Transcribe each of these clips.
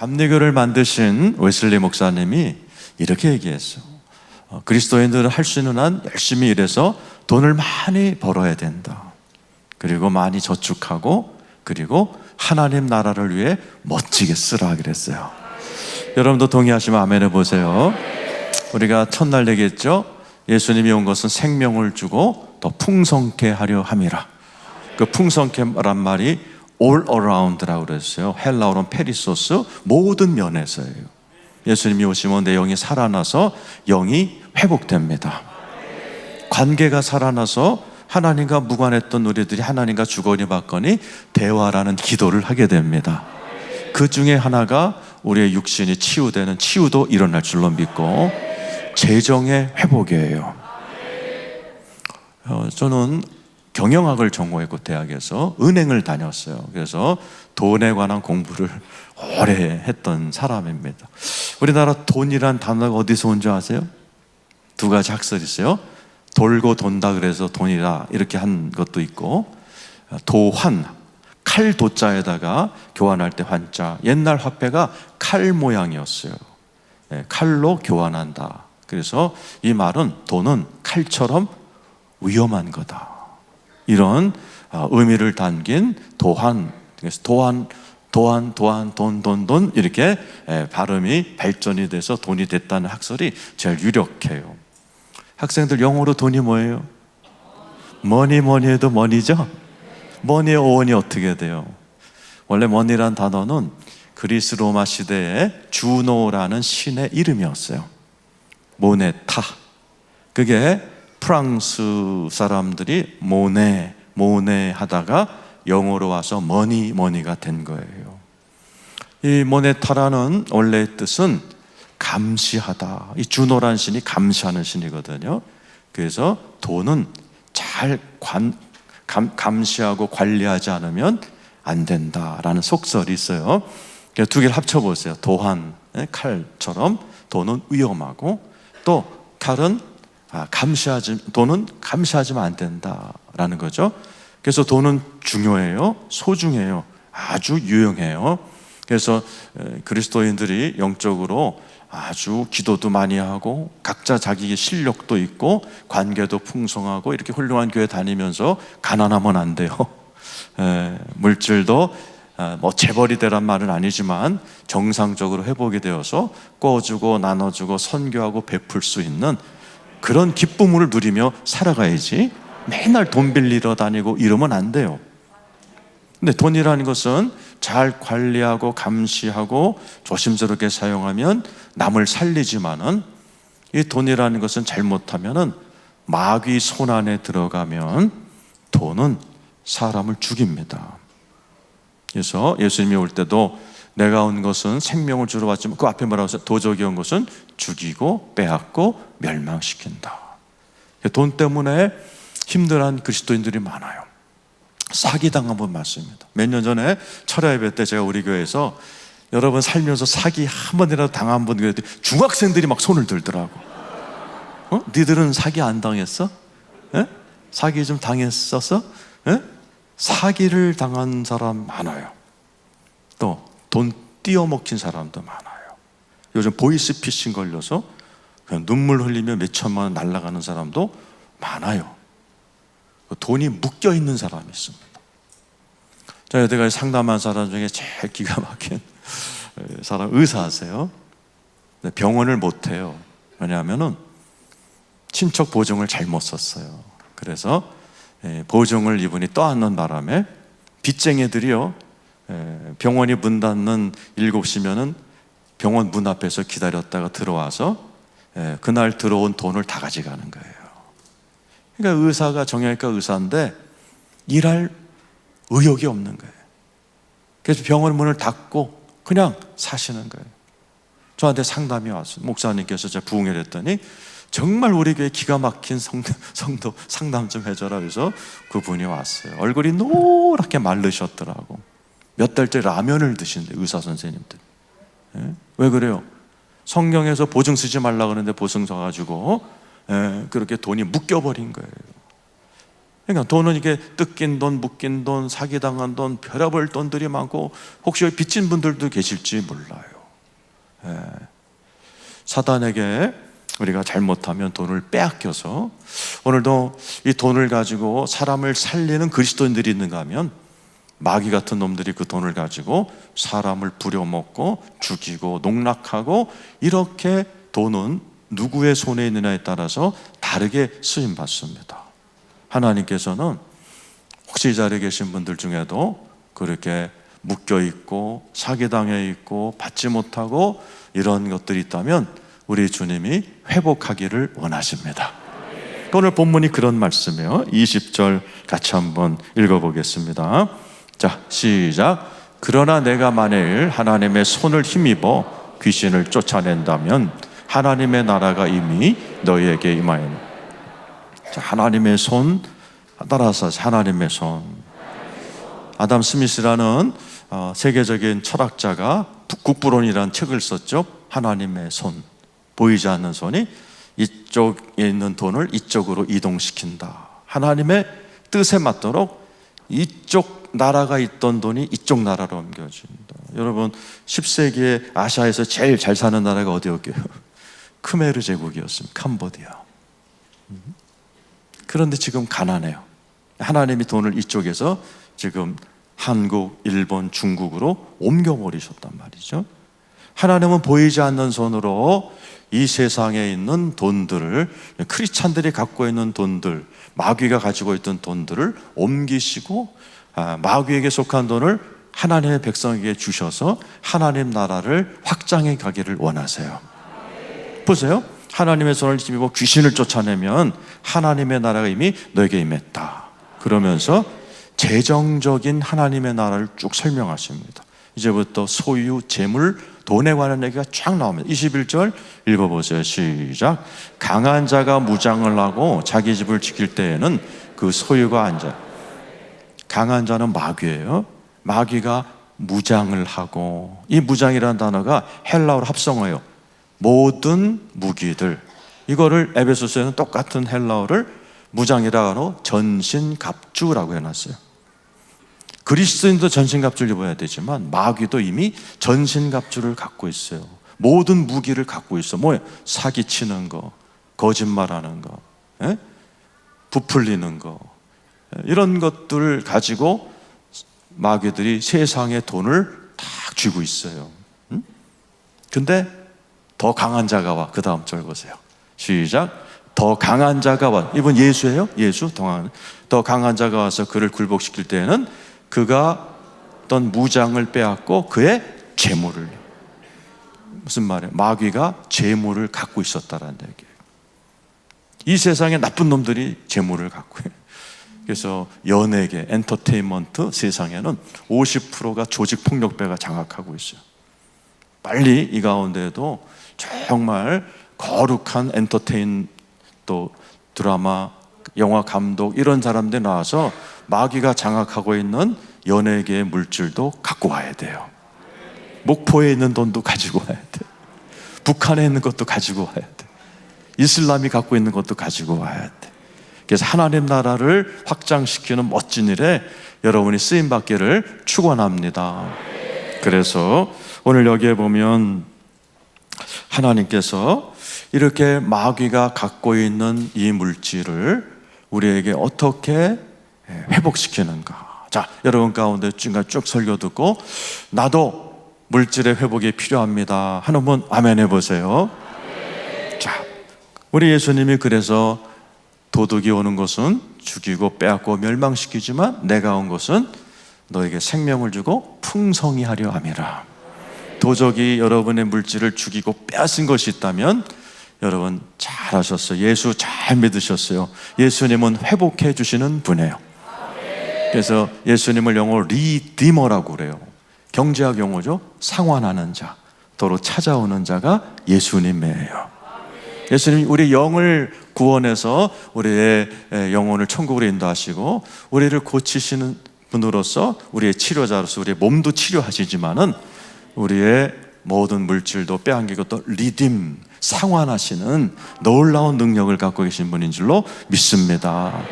감리교를 만드신 웨슬리 목사님이 이렇게 얘기했어요. 그리스도인들은 할 수 있는 한 열심히 일해서 돈을 많이 벌어야 된다. 그리고 많이 저축하고, 그리고 하나님 나라를 위해 멋지게 쓰라 그랬어요. 여러분도 동의하시면 아멘 해보세요. 우리가 첫날 얘기했죠. 예수님이 온 것은 생명을 주고 더 풍성케 하려 함이라. 그 풍성케란 말이 all around라고 그랬어요. 헬라어로는 페리소스, 모든 면에서예요. 예수님이 오시면 내 영이 살아나서 영이 회복됩니다. 관계가 살아나서 하나님과 무관했던 우리들이 하나님과 주거니 받거니 대화라는 기도를 하게 됩니다. 그 중에 하나가 우리의 육신이 치유되는 치유도 일어날 줄로 믿고 재정의 회복이에요. 저는 경영학을 전공했고 대학에서 은행을 다녔어요. 그래서 돈에 관한 공부를 오래 했던 사람입니다. 우리나라 돈이란 단어가 어디서 온 줄 아세요? 두 가지 학설이 있어요. 돌고 돈다 그래서 돈이다 이렇게 한 것도 있고, 도환, 칼 도자에다가 교환할 때 환자. 옛날 화폐가 칼 모양이었어요. 칼로 교환한다. 그래서 이 말은 돈은 칼처럼 위험한 거다, 이런 의미를 담긴 도환. 그래서 돈 이렇게 발음이 발전이 돼서 돈이 됐다는 학설이 제일 유력해요. 학생들 영어로 돈이 뭐예요? 뭐니 해도 머니죠? 머니의 어원이 어떻게 돼요? 원래 머니란 단어는 그리스 로마 시대에 주노라는 신의 이름이었어요. 모네타. 그게 프랑스 사람들이 모네 하다가 영어로 와서 머니가 된 거예요. 이 모네타라는 원래의 뜻은 감시하다. 이 주노라는 신이 감시하는 신이거든요. 그래서 돈은 잘 감시하고 관리하지 않으면 안 된다라는 속설이 있어요. 그래서 두 개를 합쳐보세요. 도환, 칼처럼 돈은 위험하고, 또 칼은 돈은 감시하지면 안 된다라는 거죠. 그래서 돈은 중요해요. 소중해요. 아주 유용해요. 그래서 그리스도인들이 영적으로 아주 기도도 많이 하고 각자 자기의 실력도 있고 관계도 풍성하고 이렇게 훌륭한 교회 다니면서 가난하면 안 돼요. 물질도 뭐 재벌이 되란 말은 아니지만 정상적으로 회복이 되어서 꿔주고 나눠주고 선교하고 베풀 수 있는 그런 기쁨을 누리며 살아가야지, 맨날 돈 빌리러 다니고 이러면 안 돼요. 근데 돈이라는 것은 잘 관리하고 감시하고 조심스럽게 사용하면 남을 살리지만은, 이 돈이라는 것은 잘못하면은 마귀 손 안에 들어가면 돈은 사람을 죽입니다. 그래서 예수님이 올 때도 내가 온 것은 생명을 주러 왔지만, 그 앞에 뭐라고 했어요? 도적이 온 것은 죽이고 빼앗고 멸망시킨다. 돈 때문에 힘들어한 그리스도인들이 많아요. 사기당한 분 많습니다. 몇 년 전에 철야 예배 때 제가 우리 교회에서 여러분 살면서 사기 한 번이라도 당한 분, 그랬더니 중학생들이 막 손을 들더라고. 니들은 사기 안 당했어? 사기 좀 당했었어? 사기를 당한 사람 많아요. 또 돈 띄어먹힌 사람도 많아요. 요즘 보이스피싱 걸려서 그냥 눈물 흘리며 몇 천만 원 날아가는 사람도 많아요. 돈이 묶여 있는 사람이 있습니다. 제가 여태까지 상담한 사람 중에 제일 기가 막힌 사람, 의사하세요. 병원을 못 해요. 왜냐하면은 친척 보증을 잘못 썼어요. 그래서 보증을 이분이 떠안는 바람에 빚쟁이들이요, 병원이 문 닫는 7시면은 병원 문 앞에서 기다렸다가 들어와서 그날 들어온 돈을 다 가져가는 거예요. 그러니까 의사가 정형외과 의사인데 일할 의욕이 없는 거예요. 그래서 병원 문을 닫고 그냥 사시는 거예요. 저한테 상담이 왔어요. 목사님께서 제가 부흥회를 했더니 정말 우리 교회 기가 막힌 성도 상담 좀 해줘라. 그래서 그분이 왔어요. 얼굴이 노랗게 마르셨더라고. 몇 달째 라면을 드신대, 의사 선생님들. 왜 그래요? 성경에서 보증 쓰지 말라 그러는데 보증 써가지고 그렇게 돈이 묶여버린 거예요. 그러니까 돈은 이게 뜯긴 돈, 묶인 돈, 사기당한 돈, 별의별 돈들이 많고 혹시 빚진 분들도 계실지 몰라요. 예. 사단에게 우리가 잘못하면 돈을 빼앗겨서 오늘도 이 돈을 가지고 사람을 살리는 그리스도인들이 있는가 하면 마귀 같은 놈들이 그 돈을 가지고 사람을 부려먹고 죽이고 농락하고 이렇게 돈은 누구의 손에 있느냐에 따라서 다르게 쓰임받습니다. 하나님께서는 혹시 이 자리에 계신 분들 중에도 그렇게 묶여있고 사기당해 있고 받지 못하고 이런 것들이 있다면 우리 주님이 회복하기를 원하십니다. 오늘 본문이 그런 말씀이에요. 20절 같이 한번 읽어보겠습니다. 자, 시작. 그러나 내가 만일 하나님의 손을 힘입어 귀신을 쫓아낸다면 하나님의 나라가 이미 너희에게 임하였노라. 자, 하나님의 손, 따라서 하나님의 손. 아담 스미스라는 세계적인 철학자가 국부론이라는 책을 썼죠. 하나님의 손, 보이지 않는 손이 이쪽에 있는 돈을 이쪽으로 이동시킨다. 하나님의 뜻에 맞도록 이쪽 나라가 있던 돈이 이쪽 나라로 옮겨진다. 여러분 10세기에 아시아에서 제일 잘 사는 나라가 어디였게요? 크메르 제국이었습니다. 캄보디아. 그런데 지금 가난해요. 하나님이 돈을 이쪽에서 지금 한국, 일본, 중국으로 옮겨버리셨단 말이죠. 하나님은 보이지 않는 손으로 이 세상에 있는 돈들을, 크리스찬들이 갖고 있는 돈들, 마귀가 가지고 있던 돈들을 옮기시고 마귀에게 속한 돈을 하나님의 백성에게 주셔서 하나님 나라를 확장해 가기를 원하세요. 보세요. 하나님의 손을 힘입어 귀신을 쫓아내면 하나님의 나라가 이미 너에게 임했다. 그러면서 재정적인 하나님의 나라를 쭉 설명하십니다. 이제부터 소유, 재물, 돈에 관한 얘기가 쫙 나옵니다. 21절 읽어보세요. 시작. 강한 자가 무장을 하고 자기 집을 지킬 때에는 그 소유가 앉아. 강한 자는 마귀예요. 마귀가 무장을 하고, 이 무장이라는 단어가 헬라어로 합성어예요. 모든 무기들. 이거를 에베소서에는 똑같은 헬라어를 무장이라고 전신갑주라고 해놨어요. 그리스도인도 전신갑주를 입어야 되지만 마귀도 이미 전신갑주를 갖고 있어요. 모든 무기를 갖고 있어. 뭐예요? 사기치는 거, 거짓말하는 거, 부풀리는 거, 이런 것들을 가지고 마귀들이 세상의 돈을 다 쥐고 있어요. 근데 더 강한 자가 와. 그 다음 절 보세요. 시작. 더 강한 자가 와. 이분 예수예요? 예수. 더 강한 자가 와서 그를 굴복시킬 때에는 그가 어떤 무장을 빼앗고 그의 재물을. 무슨 말이에요? 마귀가 재물을 갖고 있었다라는 얘기예요. 이 세상에 나쁜 놈들이 재물을 갖고 해요. 그래서 연예계, 엔터테인먼트 세상에는 50%가 조직폭력배가 장악하고 있어요. 빨리 이 가운데에도 정말 거룩한 엔터테인, 또 드라마, 영화 감독 이런 사람들 나와서 마귀가 장악하고 있는 연예계의 물질도 갖고 와야 돼요. 목포에 있는 돈도 가지고 와야 돼. 북한에 있는 것도 가지고 와야 돼. 이슬람이 갖고 있는 것도 가지고 와야 돼. 그래서 하나님 나라를 확장시키는 멋진 일에 여러분이 쓰임받기를 축원합니다. 그래서 오늘 여기에 보면 하나님께서 이렇게 마귀가 갖고 있는 이 물질을 우리에게 어떻게 회복시키는가. 자, 여러분 가운데 쭉 설교 듣고 나도 물질의 회복이 필요합니다 하는 분 아멘 해보세요. 자, 우리 예수님이 그래서 도둑이 오는 것은 죽이고 빼앗고 멸망시키지만 내가 온 것은 너에게 생명을 주고 풍성히 하려 함이라. 도적이 여러분의 물질을 죽이고 빼앗은 것이 있다면 여러분 잘하셨어요. 예수 잘 믿으셨어요. 예수님은 회복해 주시는 분이에요. 그래서 예수님을 영어로 리디머라고 그래요. 경제학 용어죠. 상환하는 자, 도로 찾아오는 자가 예수님이에요. 예수님이 우리 영을 구원해서 우리의 영혼을 천국으로 인도하시고 우리를 고치시는 분으로서 우리의 치료자로서 우리의 몸도 치료하시지만은 우리의 모든 물질도 빼앗기고 또 리딤, 상환하시는 놀라운 능력을 갖고 계신 분인 줄로 믿습니다.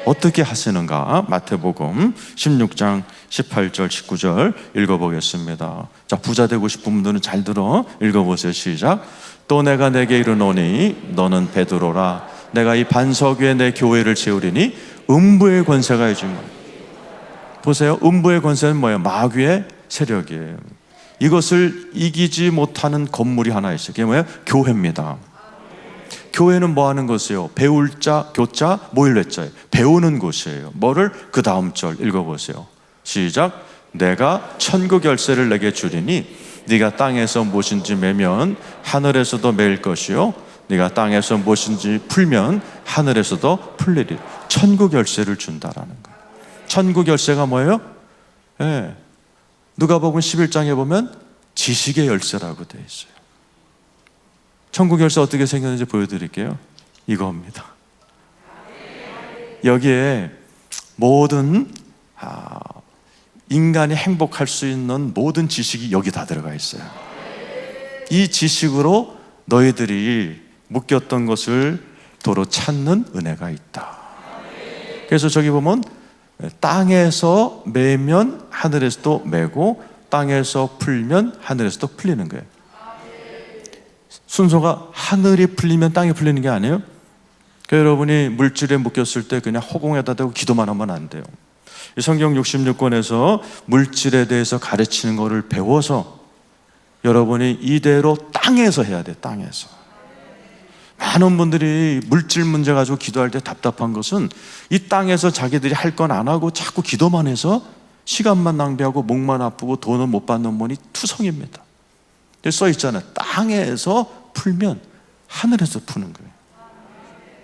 어떻게 하시는가? 마태복음 16장 18절 19절 읽어보겠습니다. 자, 부자 되고 싶은 분들은 잘 들어 읽어보세요. 시작. 또 내가 내게 이르노니 너는 베드로라. 내가 이 반석 위에 내 교회를 세우리니 음부의 권세가 있으니. 보세요. 음부의 권세는 뭐예요? 마귀의 세력이에요. 이것을 이기지 못하는 건물이 하나 있어요. 그게 뭐예요? 교회입니다. 교회는 뭐 하는 곳이에요? 배울 자, 교자, 모일렛자예요. 배우는 곳이에요. 뭐를? 그 다음 절 읽어보세요. 시작. 내가 천국 열쇠를 내게 주리니 네가 땅에서 무엇인지 매면 하늘에서도 매일 것이요 네가 땅에서 무엇인지 풀면 하늘에서도 풀리리. 천국 열쇠를 준다라는 거예요. 천국 열쇠가 뭐예요? 네. 누가복음 11장에 보면 지식의 열쇠라고 되어 있어요. 천국 열쇠 어떻게 생겼는지 보여드릴게요. 이겁니다. 여기에 모든 인간이 행복할 수 있는 모든 지식이 여기 다 들어가 있어요. 이 지식으로 너희들이 묶였던 것을 도로 찾는 은혜가 있다. 그래서 저기 보면 땅에서 매면 하늘에서도 매고 땅에서 풀면 하늘에서도 풀리는 거예요. 순서가 하늘이 풀리면 땅이 풀리는 게 아니에요. 그러니까 여러분이 물질에 묶였을 때 그냥 허공에다 대고 기도만 하면 안 돼요. 이 성경 66권에서 물질에 대해서 가르치는 것을 배워서 여러분이 이대로 땅에서 해야 돼요. 땅에서. 많은 분들이 물질 문제 가지고 기도할 때 답답한 것은 이 땅에서 자기들이 할 건 안 하고 자꾸 기도만 해서 시간만 낭비하고 목만 아프고 돈은 못 받는 분이 투성입니다. 써 있잖아요. 땅에서 풀면 하늘에서 푸는 거예요.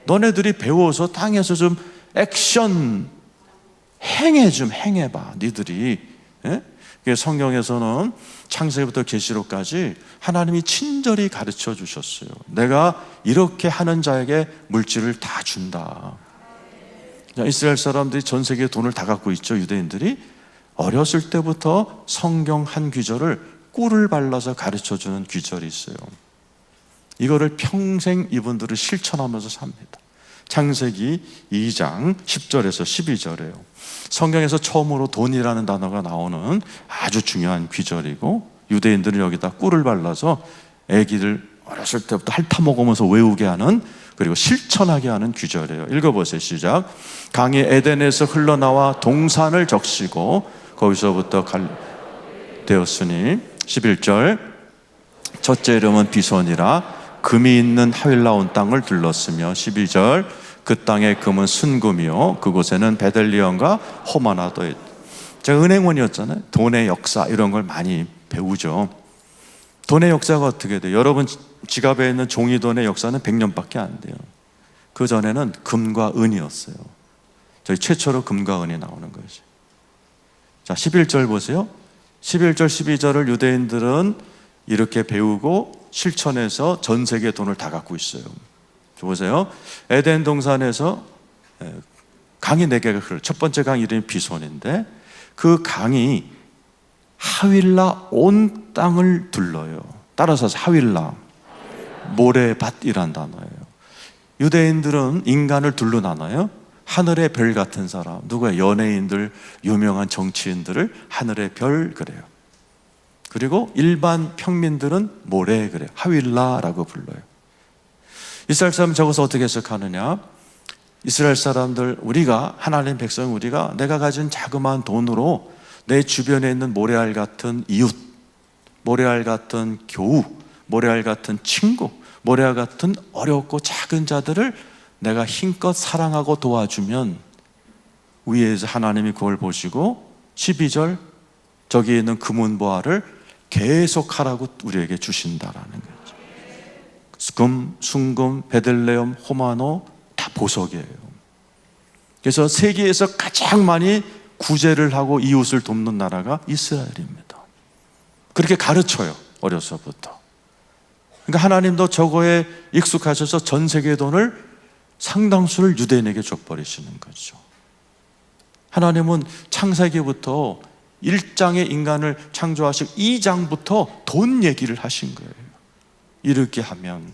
너네들이 배워서 땅에서 좀 액션 행해봐. 니들이. 예? 성경에서는 창세기부터 계시록까지 하나님이 친절히 가르쳐 주셨어요. 내가 이렇게 하는 자에게 물질을 다 준다. 이스라엘 사람들이 전 세계에 돈을 다 갖고 있죠. 유대인들이. 어렸을 때부터 성경 한 귀절을 꿀을 발라서 가르쳐 주는 귀절이 있어요. 이거를 평생 이분들을 실천하면서 삽니다. 창세기 2장 10절에서 12절이에요. 성경에서 처음으로 돈이라는 단어가 나오는 아주 중요한 귀절이고, 유대인들은 여기다 꿀을 발라서 아기들 어렸을 때부터 핥아먹으면서 외우게 하는, 그리고 실천하게 하는 귀절이에요. 읽어보세요. 시작. 강이 에덴에서 흘러나와 동산을 적시고 거기서부터 되었으니 11절. 첫째 이름은 비손이라 금이 있는 하윌라 온 땅을 둘렀으며 12절. 그 땅의 금은 순금이요 그곳에는 베들리엄과 호마나도 있다. 제가 은행원이었잖아요. 돈의 역사 이런 걸 많이 배우죠. 돈의 역사가 어떻게 돼요? 여러분 지갑에 있는 종이돈의 역사는 100년밖에 안 돼요. 그 전에는 금과 은이었어요. 저희 최초로 금과 은이 나오는 거죠. 자, 11절 보세요. 11절 12절을 유대인들은 이렇게 배우고 실천해서 전 세계 돈을 다 갖고 있어요. 보세요. 에덴 동산에서 강이 4개가 흘러요. 첫 번째 강 이름이 비손인데 그 강이 하윌라 온 땅을 둘러요. 따라서 하윌라, 모래밭이란 단어예요. 유대인들은 인간을 둘로 나눠요. 하늘의 별 같은 사람, 누구야? 연예인들, 유명한 정치인들을 하늘의 별 그래요. 그리고 일반 평민들은 모래 그래요. 하윌라라고 불러요. 이스라엘 사람 적어서 어떻게 해석하느냐? 이스라엘 사람들, 우리가 하나님 백성, 우리가 내가 가진 자그마한 돈으로 내 주변에 있는 모래알 같은 이웃, 모래알 같은 교우, 모래알 같은 친구, 모래알 같은 어렵고 작은 자들을 내가 힘껏 사랑하고 도와주면 위에서 하나님이 그걸 보시고 12절 저기 있는 금은보화를 계속하라고 우리에게 주신다라는 거예요. 금, 순금, 베들레헴, 호마노 다 보석이에요. 그래서 세계에서 가장 많이 구제를 하고 이웃을 돕는 나라가 이스라엘입니다. 그렇게 가르쳐요. 어려서부터. 그러니까 하나님도 저거에 익숙하셔서 전 세계의 돈을 상당수를 유대인에게 줘버리시는 거죠. 하나님은 창세기부터 1장의 인간을 창조하시고 2장부터 돈 얘기를 하신 거예요. 이렇게 하면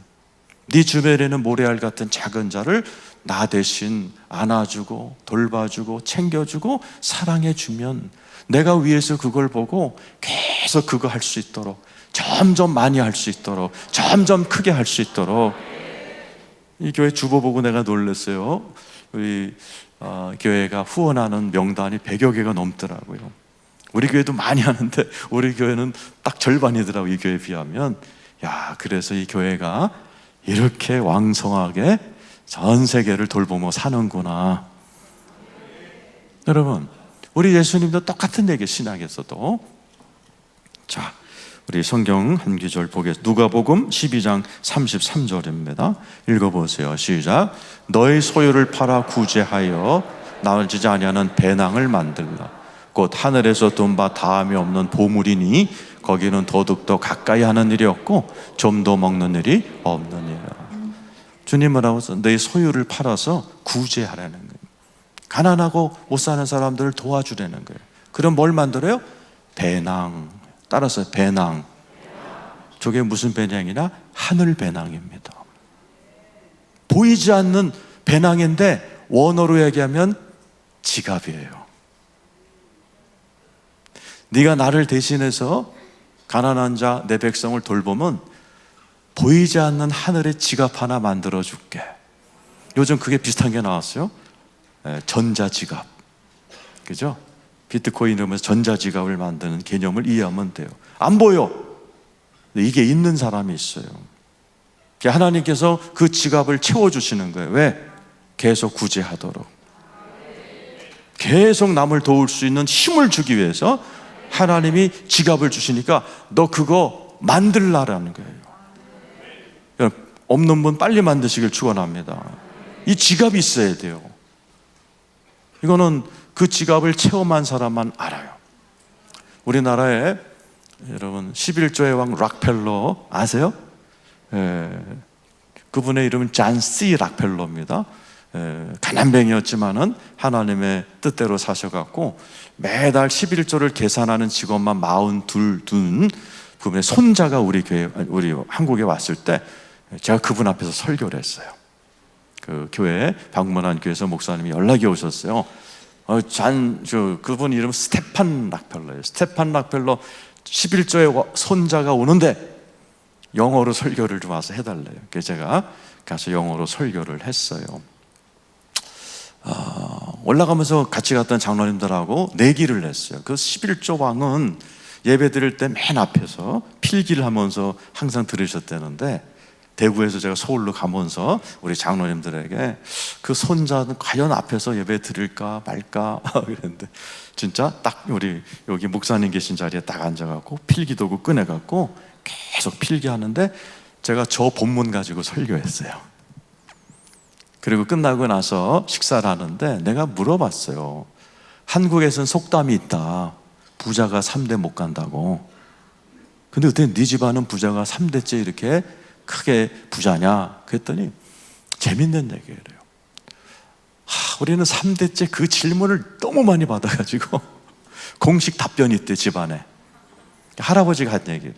네 주변에는 모래알 같은 작은 자를 나 대신 안아주고 돌봐주고 챙겨주고 사랑해주면 내가 위에서 그걸 보고 계속 그거 할 수 있도록, 점점 많이 할 수 있도록, 점점 크게 할 수 있도록. 이 교회 주보 보고 내가 놀랐어요. 우리 교회가 후원하는 명단이 100여 개가 넘더라고요. 우리 교회도 많이 하는데 우리 교회는 딱 절반이더라고요, 이 교회에 비하면. 야, 그래서 이 교회가 이렇게 왕성하게 전 세계를 돌보며 사는구나. 여러분, 우리 예수님도 똑같은 얘기, 신약에서도. 자, 우리 성경 한 구절 보겠습니다. 누가복음 12장 33절입니다. 읽어보세요. 시작. 너의 소유를 팔아 구제하여 나눠지지 아니하는 배낭을 만들라. 곧 하늘에서 돈 바 다함이 없는 보물이니 거기는 도둑도 가까이 하는 일이 없고 좀도 먹는 일이 없는 일이라. 주님은 하면서 너의 소유를 팔아서 구제하라는 거예요. 가난하고 못 사는 사람들을 도와주라는 거예요. 그럼 뭘 만들어요? 배낭. 따라서 배낭. 저게 무슨 배낭이냐? 하늘 배낭입니다. 보이지 않는 배낭인데 원어로 얘기하면 지갑이에요. 네가 나를 대신해서 가난한 자, 내 백성을 돌보면 보이지 않는 하늘의 지갑 하나 만들어 줄게. 요즘 그게 비슷한 게 나왔어요. 전자지갑. 그죠? 비트코인 이러면서 전자지갑을 만드는 개념을 이해하면 돼요. 안 보여. 근데 이게 있는 사람이 있어요. 하나님께서 그 지갑을 채워주시는 거예요. 왜? 계속 구제하도록. 계속 남을 도울 수 있는 힘을 주기 위해서 하나님이 지갑을 주시니까 너 그거 만들라라는 거예요. 없는 분 빨리 만드시길 축원합니다. 이 지갑이 있어야 돼요. 이거는 그 지갑을 체험한 사람만 알아요. 우리나라에 여러분 11조의 왕 락펠러 아세요? 그분의 이름은 잔 C 락펠러입니다. 가난뱅이였지만은 하나님의 뜻대로 사셔갖고 매달 11조를 계산하는 직원만 42 둔 그분의 손자가 우리 한국에 왔을 때 제가 그분 앞에서 설교를 했어요. 그 교회에 방문한 교회에서 목사님이 연락이 오셨어요. 그분 이름 스테판 락펠러예요. 스테판 락펠러 11조의 손자가 오는데 영어로 설교를 좀 와서 해달래요. 그래서 제가 가서 영어로 설교를 했어요. 올라가면서 같이 갔던 장로님들하고 내기를 했어요. 그 11조 왕은 예배 드릴 때 맨 앞에서 필기를 하면서 항상 들으셨다는데, 대구에서 제가 서울로 가면서 우리 장로님들에게 그 손자는 과연 앞에서 예배 드릴까 말까 그랬는데 진짜 딱 우리 여기 목사님 계신 자리에 딱 앉아갖고 필기도구 꺼내갖고 계속 필기하는데 제가 저 본문 가지고 설교했어요. 그리고 끝나고 나서 식사를 하는데 내가 물어봤어요. 한국에선 속담이 있다. 부자가 3대 못 간다고. 근데 그때 네 집안은 부자가 3대째 이렇게 크게 부자냐? 그랬더니 재밌는 얘기예요. 우리는 3대째 그 질문을 너무 많이 받아가지고 공식 답변이 있대, 집안에. 할아버지가 한 얘기를.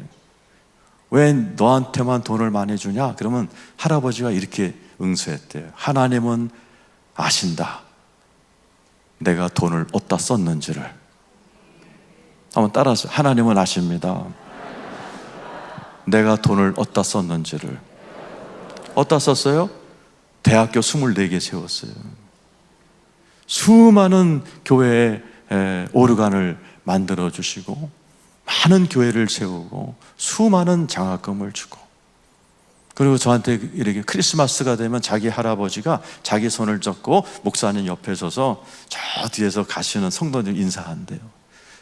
왜 너한테만 돈을 많이 주냐? 그러면 할아버지가 이렇게 응수했대요. 하나님은 아신다. 내가 돈을 어디다 썼는지를. 한번 따라서 하나님은 아십니다. 내가 돈을 어디다 썼는지를. 어디다 썼어요? 대학교 24개 세웠어요. 수많은 교회에 오르간을 만들어 주시고 많은 교회를 세우고 수많은 장학금을 주고, 그리고 저한테 이렇게 크리스마스가 되면 자기 할아버지가 자기 손을 잡고 목사님 옆에 서서 저 뒤에서 가시는 성도님 인사한대요.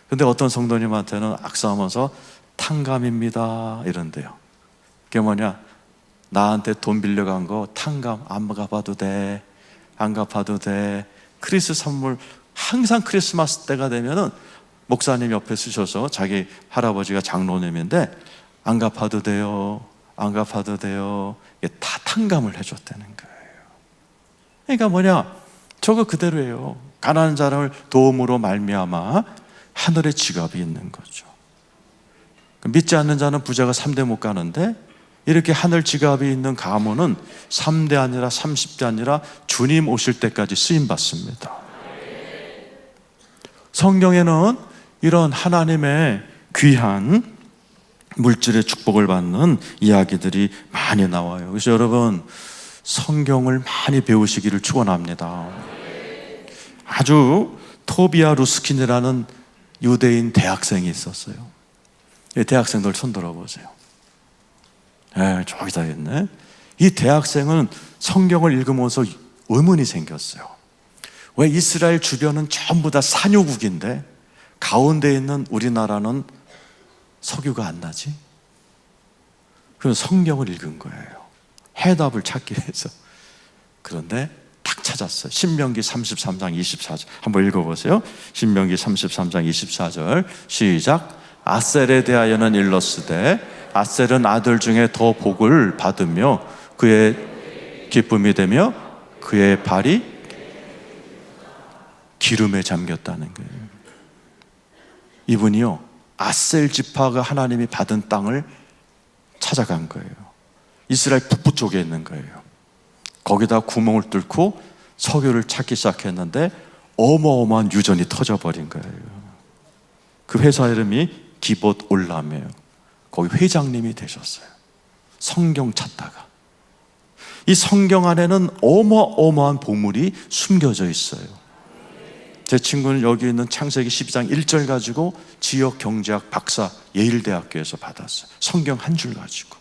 근데 어떤 성도님한테는 악수하면서 탕감입니다 이런대요. 그게 뭐냐? 나한테 돈 빌려간 거 탕감 안 갚아도 돼, 안 갚아도 돼. 크리스 선물 항상 크리스마스 때가 되면은 목사님 옆에 쓰셔서 자기 할아버지가 장로님인데 안 갚아도 돼요, 안 갚아도 돼요. 이게 다 탕감을 해줬다는 거예요. 그러니까 뭐냐? 저거 그대로예요. 가난한 사람을 도움으로 말미암아 하늘의 지갑이 있는 거죠. 믿지 않는 자는 부자가 3대 못 가는데 이렇게 하늘 지갑이 있는 가문은 3대 아니라 30대 아니라 주님 오실 때까지 쓰임 받습니다. 성경에는 이런 하나님의 귀한 물질의 축복을 받는 이야기들이 많이 나와요. 그래서 여러분, 성경을 많이 배우시기를 축원합니다. 아주 토비아 루스킨이라는 유대인 대학생이 있었어요. 이 대학생들 손 들어보세요. 저기다 있네. 이 대학생은 성경을 읽으면서 의문이 생겼어요. 왜 이스라엘 주변은 전부 다 산유국인데 가운데 있는 우리나라는 석유가 안 나지? 그래서 성경을 읽은 거예요. 해답을 찾기 위해서. 그런데 딱 찾았어요. 신명기 33장 24절 한번 읽어보세요. 신명기 33장 24절 시작. 아셀에 대하여는 일렀으되 아셀은 아들 중에 더 복을 받으며 그의 기쁨이 되며 그의 발이 기름에 잠겼다는 거예요. 이분이요, 아셀 지파가 하나님이 받은 땅을 찾아간 거예요. 이스라엘 북부 쪽에 있는 거예요. 거기다 구멍을 뚫고 석유를 찾기 시작했는데 어마어마한 유전이 터져버린 거예요. 그 회사 이름이 기봇 올람이에요. 거기 회장님이 되셨어요. 성경 찾다가. 이 성경 안에는 어마어마한 보물이 숨겨져 있어요. 제 친구는 여기 있는 창세기 12장 1절 가지고 지역 경제학 박사 예일대학교에서 받았어요. 성경 한 줄 가지고.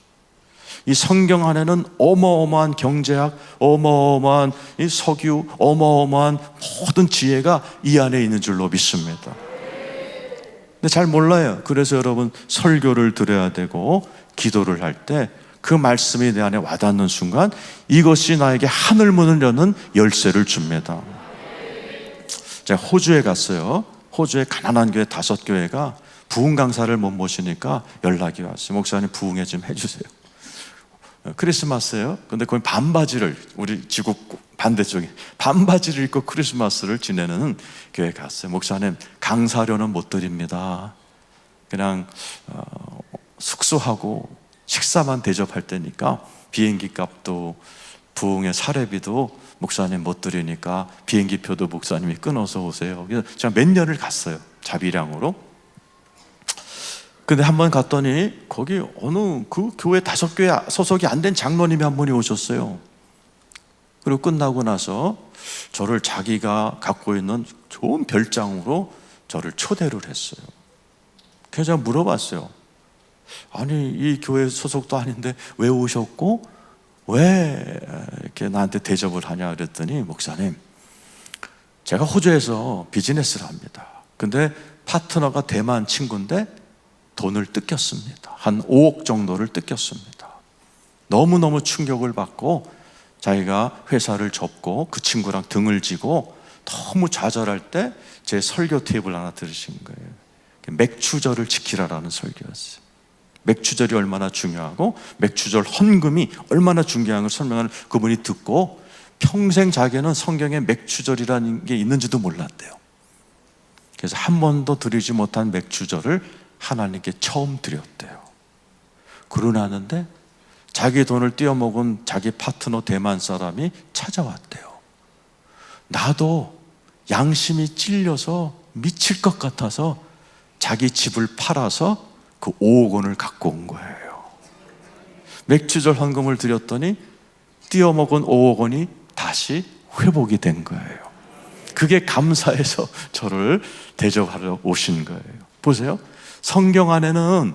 이 성경 안에는 어마어마한 경제학, 어마어마한 이 석유, 어마어마한 모든 지혜가 이 안에 있는 줄로 믿습니다. 근데 잘 몰라요. 그래서 여러분, 설교를 들어야 되고 기도를 할 때 그 말씀이 내 안에 와닿는 순간 이것이 나에게 하늘 문을 여는 열쇠를 줍니다. 제가 호주에 갔어요. 호주에 가난한 교회 5교회가 부흥 강사를 못 모시니까 연락이 왔어요. 목사님 부흥회 좀 해주세요. 크리스마스예요. 근데 거기 반바지를, 우리 지구 반대쪽에 반바지를 입고 크리스마스를 지내는 교회 갔어요. 목사님 강사료는 못 드립니다. 그냥 숙소하고 식사만 대접할 때니까 비행기 값도 부흥회 사례비도 목사님 못 드리니까 비행기표도 목사님이 끊어서 오세요. 그래서 제가 몇 년을 갔어요. 자비량으로. 근데 한 번 갔더니 거기 어느 그 교회 5교회 소속이 안 된 장로님이 한 분이 오셨어요. 그리고 끝나고 나서 저를 자기가 갖고 있는 좋은 별장으로 저를 초대를 했어요. 그래서 제가 물어봤어요. 아니, 이 교회 소속도 아닌데 왜 오셨고 왜 이렇게 나한테 대접을 하냐 그랬더니, 목사님 제가 호주에서 비즈니스를 합니다. 근데 파트너가 대만 친구인데 돈을 뜯겼습니다. 한 5억 정도를 뜯겼습니다. 너무너무 충격을 받고 자기가 회사를 접고 그 친구랑 등을 지고 너무 좌절할 때 제 설교 테이프를 하나 들으신 거예요. 맥추절을 지키라라는 설교였어요. 맥추절이 얼마나 중요하고 맥추절 헌금이 얼마나 중요한 걸 설명하는 그분이 듣고 평생 자기는 성경에 맥추절이라는 게 있는지도 몰랐대요. 그래서 한 번도 드리지 못한 맥추절을 하나님께 처음 드렸대요. 그러고 나는데 자기 돈을 띄어먹은 자기 파트너 대만 사람이 찾아왔대요. 나도 양심이 찔려서 미칠 것 같아서 자기 집을 팔아서 그 5억 원을 갖고 온 거예요. 맥주절 헌금을 드렸더니 띄어먹은 5억 원이 다시 회복이 된 거예요. 그게 감사해서 저를 대접하러 오신 거예요. 보세요. 성경 안에는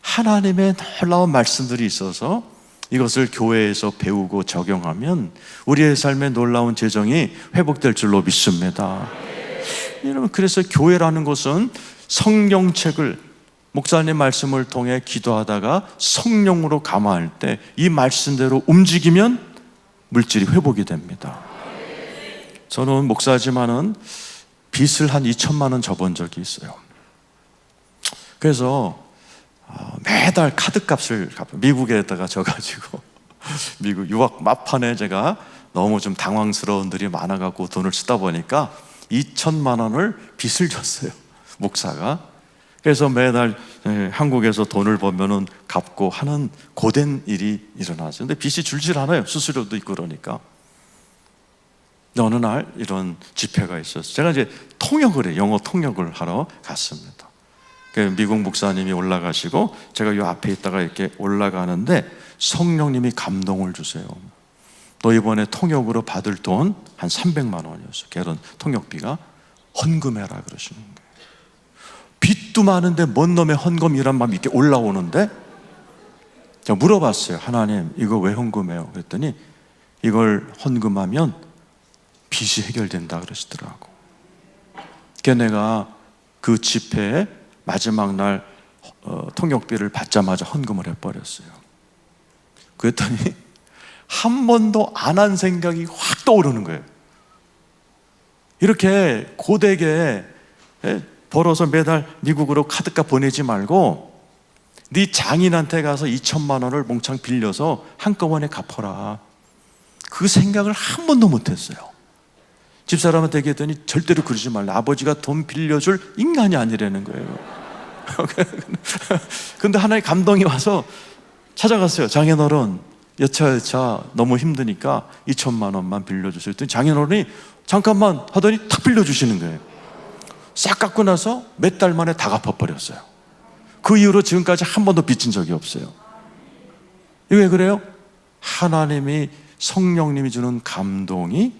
하나님의 놀라운 말씀들이 있어서 이것을 교회에서 배우고 적용하면 우리의 삶의 놀라운 재정이 회복될 줄로 믿습니다. 여러분, 그래서 교회라는 것은 성경책을, 목사님 말씀을 통해 기도하다가 성령으로 감화할 때 이 말씀대로 움직이면 물질이 회복이 됩니다. 저는 목사지만은 빚을 한 2천만 원 져본 적이 있어요. 그래서 매달 카드값을 미국에다가 져가지고 미국 유학 막판에 제가 너무 좀 당황스러운 일이 많아갖고 돈을 쓰다 보니까 2천만 원을 빚을 졌어요, 목사가. 그래서 매달 한국에서 돈을 벌면은 갚고 하는 고된 일이 일어나죠. 근데 빚이 줄질 않아요. 수수료도 있고 그러니까. 어느 날 이런 집회가 있었어요. 제가 이제 통역을 해요. 영어 통역을 하러 갔습니다. 미국 목사님이 올라가시고 제가 이 앞에 있다가 이렇게 올라가는데 성령님이 감동을 주세요. 너 이번에 통역으로 받을 돈 한 300만 원이었어요. 결혼 통역비가. 헌금해라 그러시는 거예요. 빚도 많은데 뭔 놈의 헌금이란 마음이 이렇게 올라오는데 제가 물어봤어요. 하나님 이거 왜 헌금해요? 그랬더니 이걸 헌금하면 빚이 해결된다 그러시더라고. 그러니까 내가 그 집회에 마지막 날 통역비를 받자마자 헌금을 해버렸어요. 그랬더니 한 번도 안 한 생각이 확 떠오르는 거예요. 이렇게 고되게 벌어서 매달 미국으로 카드값 보내지 말고 네 장인한테 가서 2천만 원을 몽창 빌려서 한꺼번에 갚아라. 그 생각을 한 번도 못했어요. 집사람한테 얘기했더니 절대로 그러지 말라. 아버지가 돈 빌려줄 인간이 아니라는 거예요. 근데 하나의 감동이 와서 찾아갔어요. 장인어른 여차여차 너무 힘드니까 2천만 원만 빌려주세요. 그랬더니 장인어른이 잠깐만 하더니 탁 빌려주시는 거예요. 싹 갚고 나서 몇 달 만에 다 갚아버렸어요. 그 이후로 지금까지 한 번도 빚진 적이 없어요. 왜 그래요? 하나님이 성령님이 주는 감동이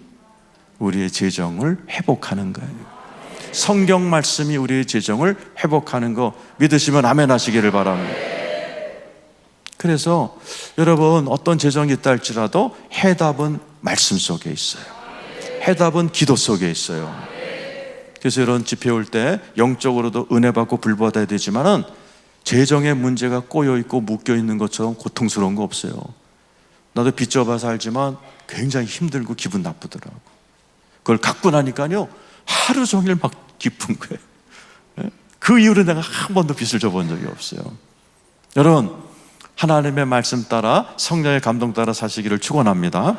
우리의 재정을 회복하는 거예요. 성경 말씀이 우리의 재정을 회복하는 거 믿으시면 아멘 하시기를 바랍니다. 그래서 여러분 어떤 재정이 있다 할지라도 해답은 말씀 속에 있어요. 해답은 기도 속에 있어요. 그래서 이런 집회 올 때 영적으로도 은혜 받고 불 받아야 되지만은 재정의 문제가 꼬여 있고 묶여 있는 것처럼 고통스러운 거 없어요. 나도 빚져봐서 알지만 굉장히 힘들고 기분 나쁘더라고. 그걸 갖고 나니까요 하루 종일 막 기쁜 거예요. 그 이후로 내가 한 번도 빚을 져본 적이 없어요. 여러분 하나님의 말씀 따라 성령의 감동 따라 사시기를 축원합니다.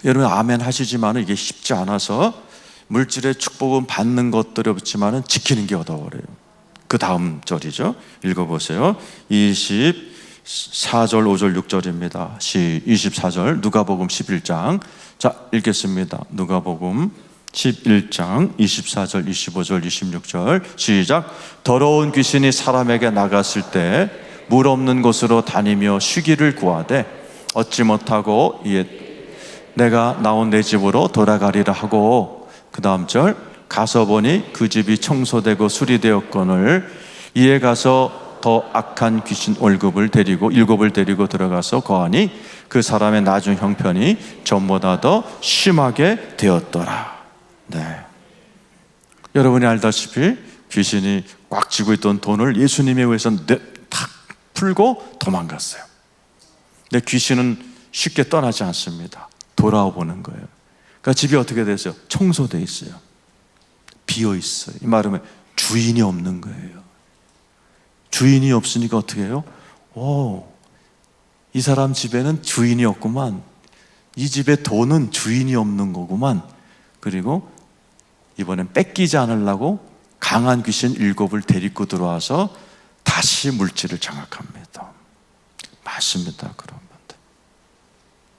여러분 아멘 하시지만 이게 쉽지 않아서 물질의 축복은 받는 것들이 없지만 지키는 게 어려워요. 그 다음 절이죠. 읽어보세요. 24절 5절 6절입니다 24절 누가복음 11장. 자 읽겠습니다. 누가복음 11장 24절 25절 26절 시작. 더러운 귀신이 사람에게 나갔을 때 물 없는 곳으로 다니며 쉬기를 구하되 얻지 못하고 이에 내가 나온 내 집으로 돌아가리라 하고 그 다음 절 가서 보니 그 집이 청소되고 수리되었거늘 이에 가서 더 악한 귀신 일곱을 데리고 들어가서 거하니 그 사람의 나중 형편이 전보다 더 심하게 되었더라. 네. 여러분이 알다시피 귀신이 꽉 쥐고 있던 돈을 예수님에 의해서 탁 풀고 도망갔어요. 근데 귀신은 쉽게 떠나지 않습니다. 돌아와 보는 거예요. 그러니까 집이 어떻게 됐어요? 청소되어 있어요. 비어 있어요. 이 말은 주인이 없는 거예요. 주인이 없으니까 어떻게 해요? 이 사람 집에는 주인이 없구만. 이 집에 돈은 주인이 없는 거구만. 그리고 이번엔 뺏기지 않으려고 강한 귀신 7을 데리고 들어와서 다시 물질을 장악합니다. 맞습니다. 그런 분들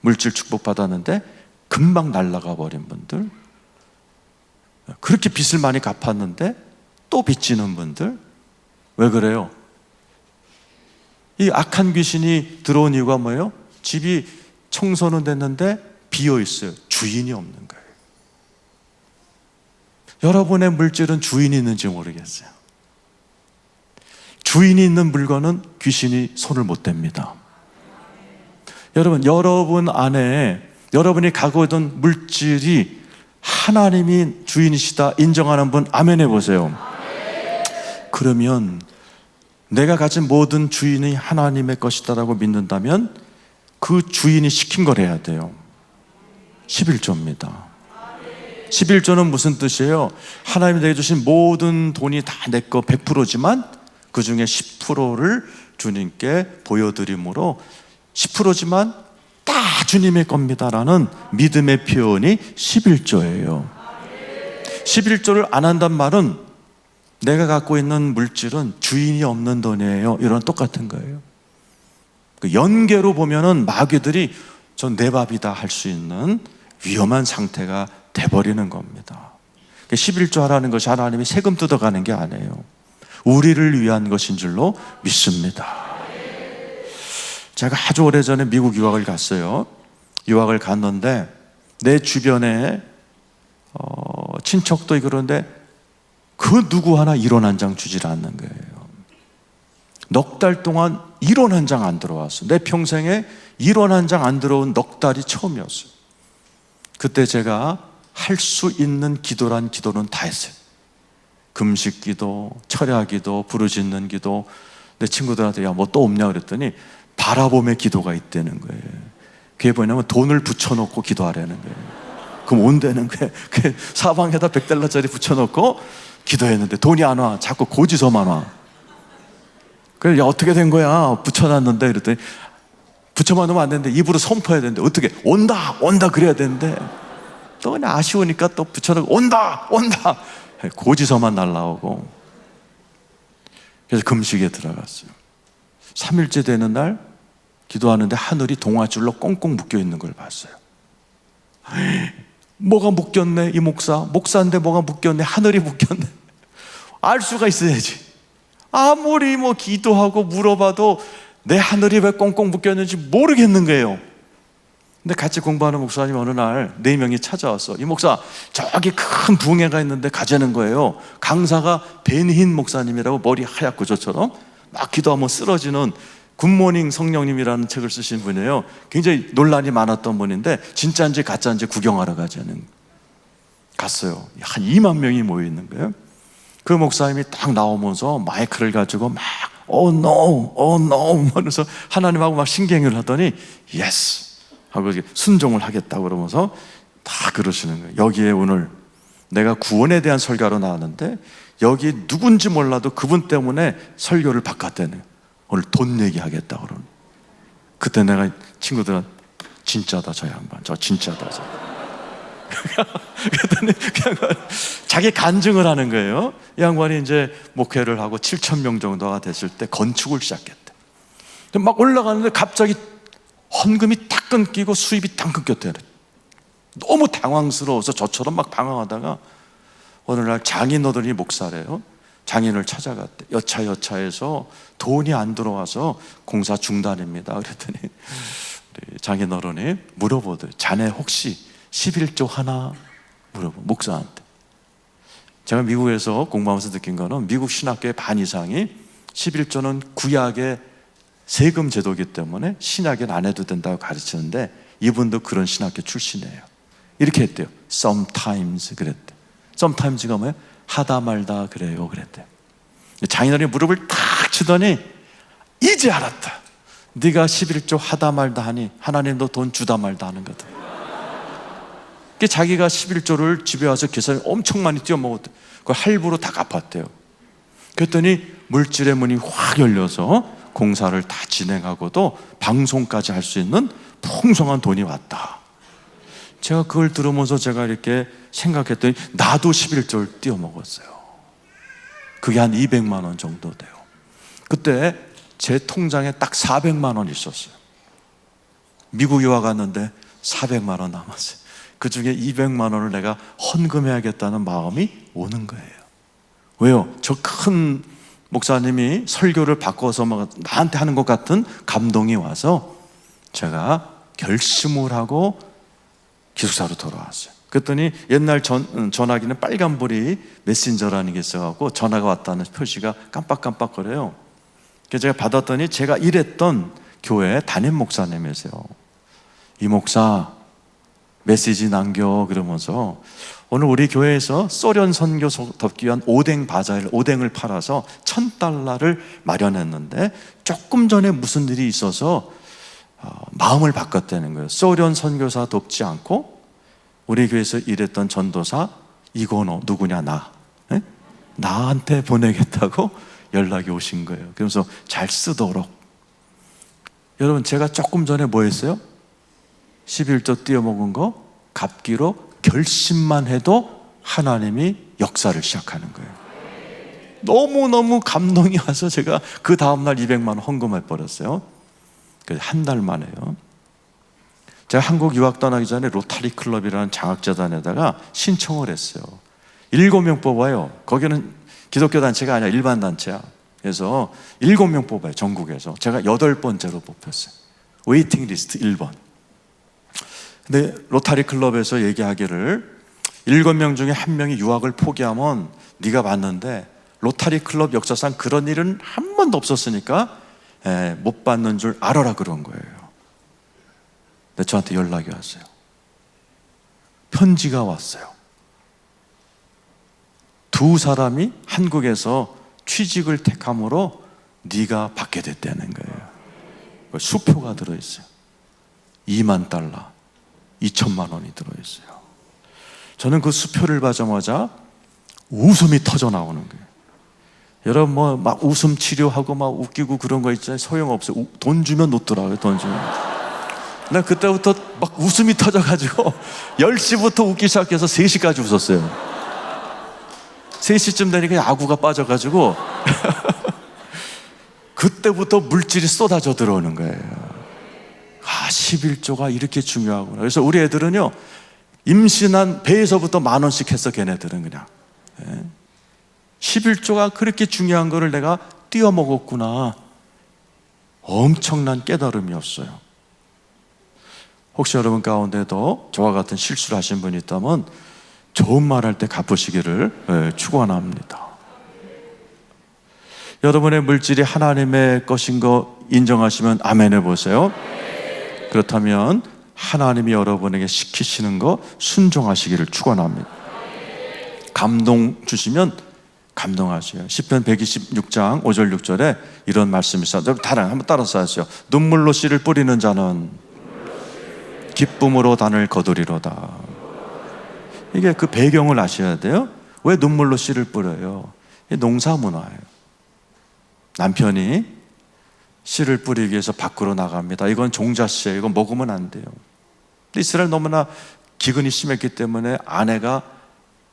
물질 축복받았는데 금방 날아가 버린 분들, 그렇게 빚을 많이 갚았는데 또 빚지는 분들, 왜 그래요? 이 악한 귀신이 들어온 이유가 뭐예요? 집이 청소는 됐는데 비어 있어요. 주인이 없는 거예요. 여러분의 물질은 주인이 있는지 모르겠어요. 주인이 있는 물건은 귀신이 손을 못 댑니다. 여러분 안에 여러분이 갖고 있던 물질이 하나님이 주인이시다 인정하는 분 아멘 해보세요. 그러면 내가 가진 모든 주인이 하나님의 것이다라고 믿는다면 그 주인이 시킨 걸 해야 돼요. 11조입니다 11조는 무슨 뜻이에요? 하나님이 내게 주신 모든 돈이 다 내 거 100%지만 그 중에 10%를 주님께 보여드림으로 10%지만 다 주님의 겁니다라는 믿음의 표현이 11조예요 11조를 안 한단 말은 내가 갖고 있는 물질은 주인이 없는 돈이에요. 이런 똑같은 거예요. 그 연계로 보면은 마귀들이 전 내 밥이다 할 수 있는 위험한 상태가 돼버리는 겁니다. 11조 하라는 것이 하나님이 세금 뜯어가는 게 아니에요. 우리를 위한 것인 줄로 믿습니다. 제가 아주 오래전에 미국 유학을 갔어요. 유학을 갔는데 내 주변에 친척도 그런데 그 누구 하나 1원 한 장 주질 않는 거예요. 넉 달 동안 1원 한 장 안 들어왔어. 내 평생에 1원 한 장 안 들어온 넉 달이 처음이었어요. 그때 제가 할 수 있는 기도란 기도는 다 했어요. 금식 기도, 철야 기도, 부르짖는 기도. 내 친구들한테 야, 뭐 또 없냐 그랬더니 바라봄의 기도가 있다는 거예요. 그게 뭐냐면 돈을 붙여놓고 기도하라는 거예요. 그럼 온다는 거예요. 그 사방에다 $100짜리 붙여놓고 기도했는데 돈이 안 와. 자꾸 고지서만 와. 그래서 야, 어떻게 된 거야? 붙여놨는데 그랬더니 붙여만 놓으면 안 되는데 입으로 선포해야 되는데 어떻게? 온다! 온다! 그래야 되는데 또 그냥 아쉬우니까 또 붙여놓고 온다! 온다! 고지서만 날라오고. 그래서 금식에 들어갔어요. 3일째 되는 날 기도하는데 하늘이 동아줄로 꽁꽁 묶여 있는 걸 봤어요. 뭐가 묶였네 이 목사인데 뭐가 묶였네, 하늘이 묶였네. 알 수가 있어야지. 아무리 뭐 기도하고 물어봐도 내 하늘이 왜 꽁꽁 묶였는지 모르겠는 거예요. 근데 같이 공부하는 목사님 어느 날 4명이 찾아왔어. 이 목사 저기 큰 붕해가 있는데 가자는 거예요. 강사가 벤흰 목사님이라고 머리 하얗고 저처럼 막 기도하면 쓰러지는 굿모닝 성령님이라는 책을 쓰신 분이에요. 굉장히 논란이 많았던 분인데 진짜인지 가짜인지 구경하러 가자는. 갔어요. 한 2만 명이 모여 있는 거예요. 그 목사님이 딱 나오면서 마이크를 가지고 막 Oh no, oh no 하면서 하나님하고 막 신경을 하더니 Yes 하고 순종을 하겠다고 그러면서 다 그러시는 거예요. 여기에 오늘 내가 구원에 대한 설교로 나왔는데 여기 누군지 몰라도 그분 때문에 설교를 바꿨다는, 오늘 돈 얘기하겠다 그러는. 그때 내가 친구들한테 진짜다 저 양반, 저 진짜다 저. 그랬더니 그냥 자기 간증을 하는 거예요. 이 양반이 이제 목회를 하고 7,000명 정도가 됐을 때 건축을 시작했대. 막 올라가는데 갑자기 헌금이 딱 끊기고 수입이 딱 끊겼대. 너무 당황스러워서 저처럼 막 방황하다가 어느 날 장인어른이 목사래요. 장인을 찾아갔대. 여차여차해서 돈이 안 들어와서 공사 중단입니다. 그랬더니 우리 장인어른이 물어보더니 자네 혹시 11조 하나? 물어보 목사한테. 제가 미국에서 공부하면서 느낀 거는 미국 신학교의 반 이상이 11조는 구약의 세금 제도이기 때문에 신약엔 안 해도 된다고 가르치는데 이분도 그런 신학교 출신이에요. 이렇게 했대요. Sometimes 그랬대. Sometimes가 뭐예요? 하다 말다 그래요 그랬대. 장인어른이 무릎을 탁 치더니 이제 알았다. 네가 11조 하다 말다 하니 하나님도 돈 주다 말다 하는 거다. 자기가 11조를 집에 와서 계산을 엄청 많이 띄워먹었대. 그걸 할부로 다 갚았대요. 그랬더니 물질의 문이 확 열려서 공사를 다 진행하고도 방송까지 할 수 있는 풍성한 돈이 왔다. 제가 그걸 들으면서 제가 이렇게 생각했더니 나도 11조를 띄워먹었어요. 그게 한 200만 원 정도 돼요. 그때 제 통장에 딱 400만 원 있었어요. 미국 유학 갔는데 400만 원 남았어요. 그 중에 200만 원을 내가 헌금해야겠다는 마음이 오는 거예요. 왜요? 저 큰 목사님이 설교를 바꿔서 막 나한테 하는 것 같은 감동이 와서 제가 결심을 하고 기숙사로 돌아왔어요. 그랬더니 옛날 전화기는 빨간불이 메신저라는 게 있어갖고 전화가 왔다는 표시가 깜빡깜빡거려요. 그래서 제가 받았더니 제가 일했던 교회 담임 목사님이세요. 이 목사 메시지 남겨 그러면서 오늘 우리 교회에서 소련 선교 덮기 위한 오뎅을 팔아서 $1,000를 마련했는데 조금 전에 무슨 일이 있어서 마음을 바꿨다는 거예요. 소련 선교사 돕지 않고 우리 교회에서 일했던 전도사 이건호 누구냐 나한테 보내겠다고 연락이 오신 거예요. 그러면서 잘 쓰도록. 여러분 제가 조금 전에 뭐 했어요? 11조 띄워먹은 거 갚기로 결심만 해도 하나님이 역사를 시작하는 거예요. 너무너무 감동이 와서 제가 그 다음날 200만 원 헌금해 버렸어요. 한 달 만에요. 제가 한국 유학 떠나기 전에 로타리 클럽이라는 장학재단에다가 신청을 했어요. 7명 뽑아요. 거기는 기독교 단체가 아니라 일반 단체야. 그래서 7명 뽑아요, 전국에서. 제가 8번째로 뽑혔어요. 웨이팅 리스트 1번. 근데 로타리 클럽에서 얘기하기를 7명 중에 1명이 유학을 포기하면 네가 받는데, 로타리 클럽 역사상 그런 일은 한 번도 없었으니까 못 받는 줄 알아라 그런 거예요. 근데 저한테 연락이 왔어요. 편지가 왔어요. 두 사람이 한국에서 취직을 택함으로 네가 받게 됐다는 거예요. 수표가 들어있어요. 2만 달러, 2천만 원이 들어있어요. 저는 그 수표를 받자마자 웃음이 터져 나오는 거예요. 여러분 막 웃음 치료하고 막 웃기고 그런 거 있잖아요. 소용없어요. 돈 주면 웃더라고요. 돈 주면. 나 그때부터 막 웃음이 터져가지고 10시부터 웃기 시작해서 3시까지 웃었어요. 3시쯤 되니까 야구가 빠져가지고 그때부터 물질이 쏟아져 들어오는 거예요. 11조가 이렇게 중요하구나. 그래서 우리 애들은요, 임신한 배에서부터 10,000원씩 했어. 걔네들은 그냥 11조가 그렇게 중요한 거를 내가 띄어먹었구나. 엄청난 깨달음이었어요. 혹시 여러분 가운데도 저와 같은 실수를 하신 분이 있다면 좋은 말 할 때 갚으시기를 축원합니다. 여러분의 물질이 하나님의 것인 거 인정하시면 아멘 해보세요. 그렇다면 하나님이 여러분에게 시키시는 거 순종하시기를 축원합니다. 감동 주시면 감동하세요. 시편 126장 5절 6절에 이런 말씀이 있어요. 한번 따라서 하세요. 눈물로 씨를 뿌리는 자는 기쁨으로 단을 거두리로다. 이게 그 배경을 아셔야 돼요. 왜 눈물로 씨를 뿌려요? 이게 농사 문화예요. 남편이 씨를 뿌리기 위해서 밖으로 나갑니다. 이건 종자씨예요. 이건 먹으면 안 돼요. 근데 이스라엘 너무나 기근이 심했기 때문에 아내가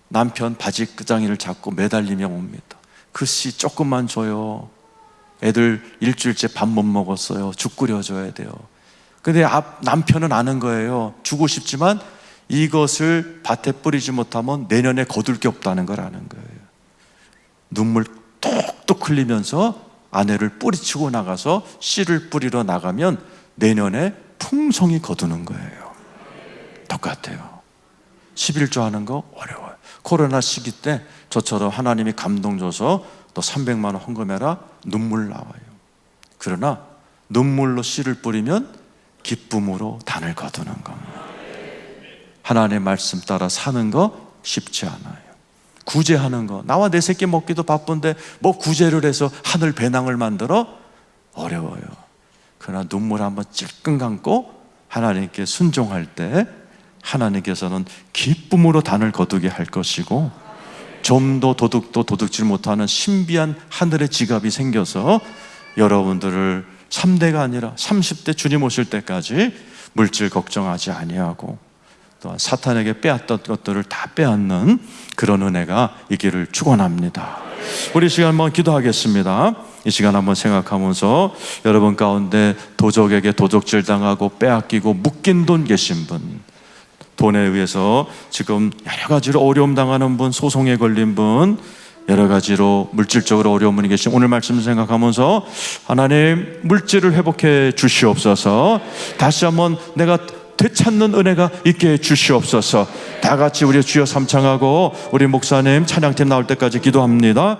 남편 바지끄장이를 잡고 매달리며 옵니다. 그 씨 조금만 줘요. 애들 일주일째 밥 못 먹었어요. 죽 끓여줘야 돼요. 근데 남편은 아는 거예요. 주고 싶지만 이것을 밭에 뿌리지 못하면 내년에 거둘 게 없다는 걸 아는 거예요. 눈물 뚝뚝 흘리면서 아내를 뿌리치고 나가서 씨를 뿌리러 나가면 내년에 풍성히 거두는 거예요. 똑같아요. 11조 하는 거 어려워요. 코로나 시기 때 저처럼 하나님이 감동 줘서 너 300만 원 헌금해라. 눈물 나와요. 그러나 눈물로 씨를 뿌리면 기쁨으로 단을 거두는 겁니다. 하나님의 말씀 따라 사는 거 쉽지 않아요. 구제하는 거, 나와 내 새끼 먹기도 바쁜데 뭐 구제를 해서 하늘 배낭을 만들어? 어려워요. 그러나 눈물 한번 찔끔 감고 하나님께 순종할 때 하나님께서는 기쁨으로 단을 거두게 할 것이고, 좀도 도둑도 도둑질 못하는 신비한 하늘의 지갑이 생겨서 여러분들을 3대가 아니라 30대 주님 오실 때까지 물질 걱정하지 아니하고 또한 사탄에게 빼앗던 것들을 다 빼앗는 그런 은혜가 있기를 축원합니다. 우리 시간 한번 기도하겠습니다. 이 시간 한번 생각하면서 여러분 가운데 도적에게 도적질 당하고 빼앗기고 묶인 돈 계신 분, 돈에 의해서 지금 여러 가지로 어려움 당하는 분, 소송에 걸린 분, 여러 가지로 물질적으로 어려운 분이 계신 오늘 말씀 생각하면서 하나님 물질을 회복해 주시옵소서. 다시 한번 내가 되찾는 은혜가 있게 해 주시옵소서. 다 같이 우리 주여 삼창하고 우리 목사님 찬양팀 나올 때까지 기도합니다.